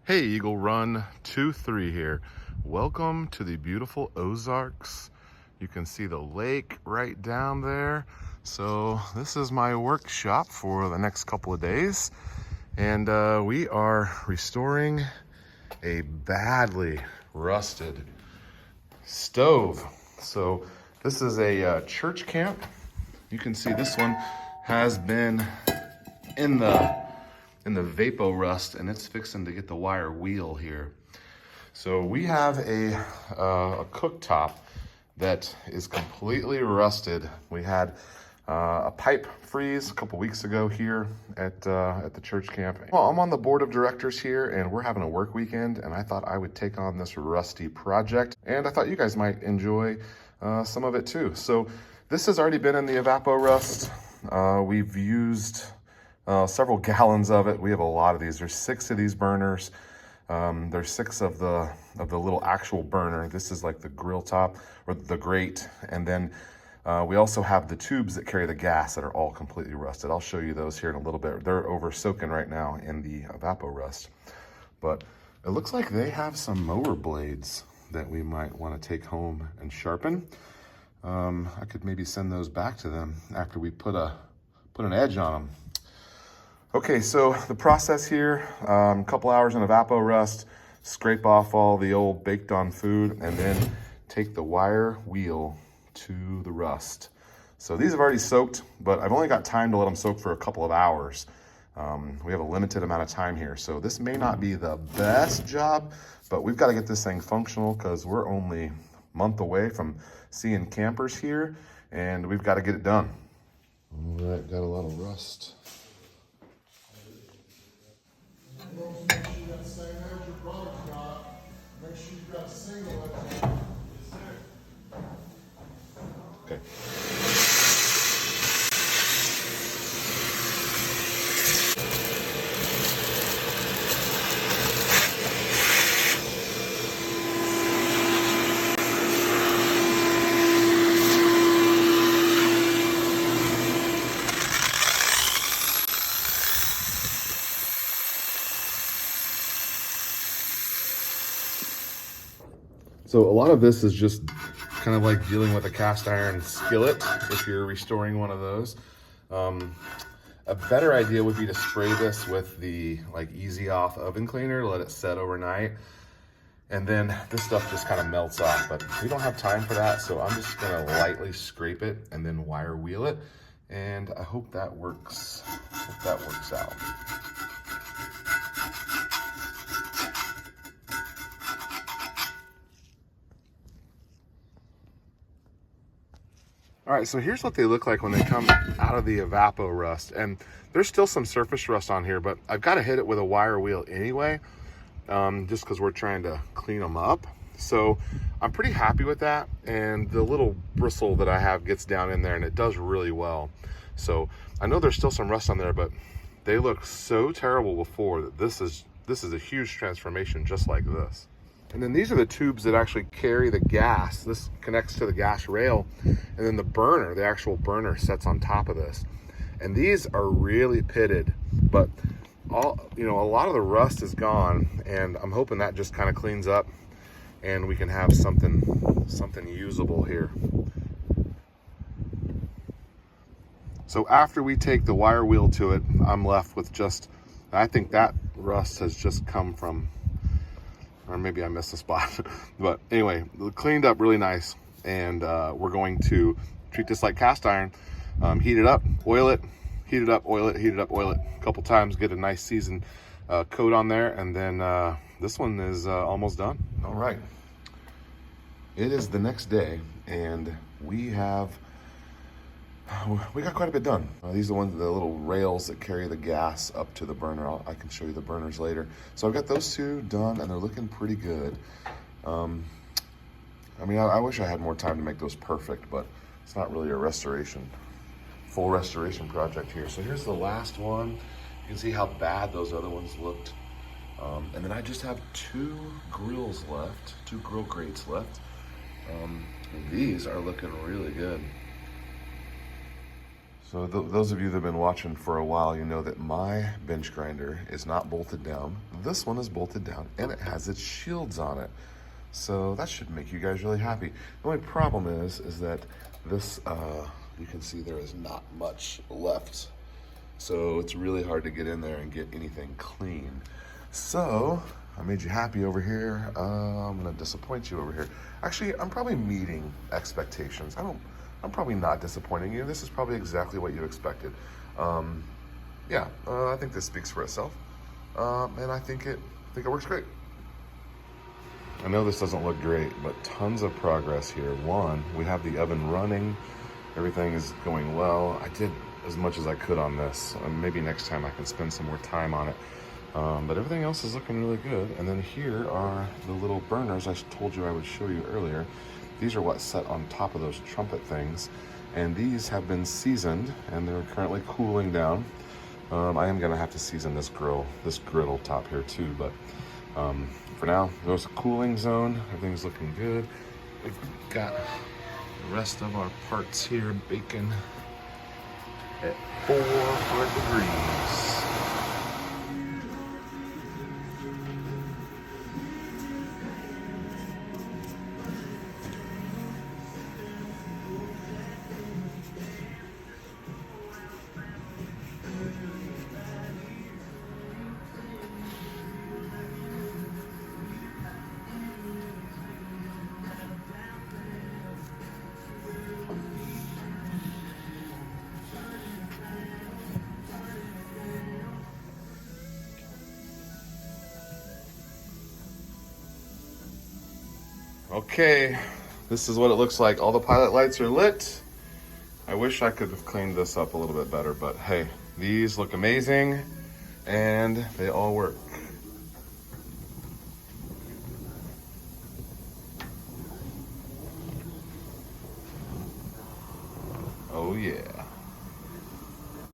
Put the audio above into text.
Hey, Eagle Run 2-3 here. Welcome to the beautiful Ozarks. You can see the lake right down there. So this is my workshop for the next couple of days. And we are restoring a badly rusted stove. So this is a church camp. You can see this one has been in the vapo rust, and it's fixing to get the wire wheel here. So we have a cooktop that is completely rusted. We had a pipe freeze a couple weeks ago here at the church camp. Well, I'm on the board of directors here, and we're having a work weekend, and I thought I would take on this rusty project, and I thought you guys might enjoy some of it too. So this has already been in the evapor rust. We've used several gallons of it. We have a lot of these. There's 6 of these burners. There's 6 of the little actual burner. This is like the grill top or the grate. And then we also have the tubes that carry the gas that are all completely rusted. I'll show you those here in a little bit. They're over soaking right now in the evapor rust. But it looks like they have some mower blades that we might want to take home and sharpen. I could maybe send those back to them after we put an edge on them. Okay, so the process here, a couple hours in evapor rust, scrape off all the old baked on food, and then take the wire wheel to the rust. So these have already soaked, but I've only got time to let them soak for a couple of hours. We have a limited amount of time here, so this may not be the best job, but we've got to get this thing functional because we're only a month away from seeing campers here, and we've got to get it done. All right, got a lot of rust. Make sure you got the same edge your brother's got. Make sure you've got a single edge. Okay. So a lot of this is just kind of like dealing with a cast iron skillet if you're restoring one of those. A better idea would be to spray this with the easy off oven cleaner, let it set overnight, and then this stuff just kind of melts off. But we don't have time for that, so I'm just gonna lightly scrape it and then wire wheel it, and I hope that works. Hope that works out. All right, so here's what they look like when they come out of the evapor rust. And there's still some surface rust on here, but I've got to hit it with a wire wheel anyway, just because we're trying to clean them up. So I'm pretty happy with that. And the little bristle that I have gets down in there, and it does really well. So I know there's still some rust on there, but they look so terrible before that this is a huge transformation just like this. And then these are the tubes that actually carry the gas. This connects to the gas rail, and then the burner, the actual burner, sets on top of this. And these are really pitted, but a lot of the rust is gone, and I'm hoping that just kind of cleans up and we can have something usable here. So after we take the wire wheel to it, I'm left with I think that rust has just come from, or maybe I missed a spot. But anyway, cleaned up really nice. And we're going to treat this like cast iron. Heat it up, oil it, heat it up, oil it, heat it up, oil it a couple times, get a nice seasoned coat on there. And then this one is almost done. All right. It is the next day, and we got quite a bit done. These are the little rails that carry the gas up to the burner. I can show you the burners later. So I've got those 2 done, and they're looking pretty good. I wish I had more time to make those perfect, but it's not really a full restoration project here. So here's the last one. You can see how bad those other ones looked. And then I just have 2 grills left, 2 grill grates left. And these are looking really good. So those of you that have been watching for a while, you know that my bench grinder is not bolted down. This one is bolted down and it has its shields on it. So that should make you guys really happy. The only problem is that this, you can see there is not much left. So it's really hard to get in there and get anything clean. So I made you happy over here. I'm gonna disappoint you over here. Actually, I'm probably meeting expectations. I'm probably not disappointing you. This is probably exactly what you expected. Yeah, I think this speaks for itself. And I think it works great. I know this doesn't look great, but tons of progress here. One, we have the oven running. Everything is going well. I did as much as I could on this. Maybe next time I can spend some more time on it. But everything else is looking really good. And then here are the little burners I told you I would show you earlier. These are what's set on top of those trumpet things. And these have been seasoned and they're currently cooling down. I am gonna have to season this griddle top here too, but for now, there's a cooling zone. Everything's looking good. We've got the rest of our parts here baking at 400 degrees. Okay, this is what it looks like. All the pilot lights are lit. I wish I could have cleaned this up a little bit better, but hey, these look amazing and they all work. Oh yeah.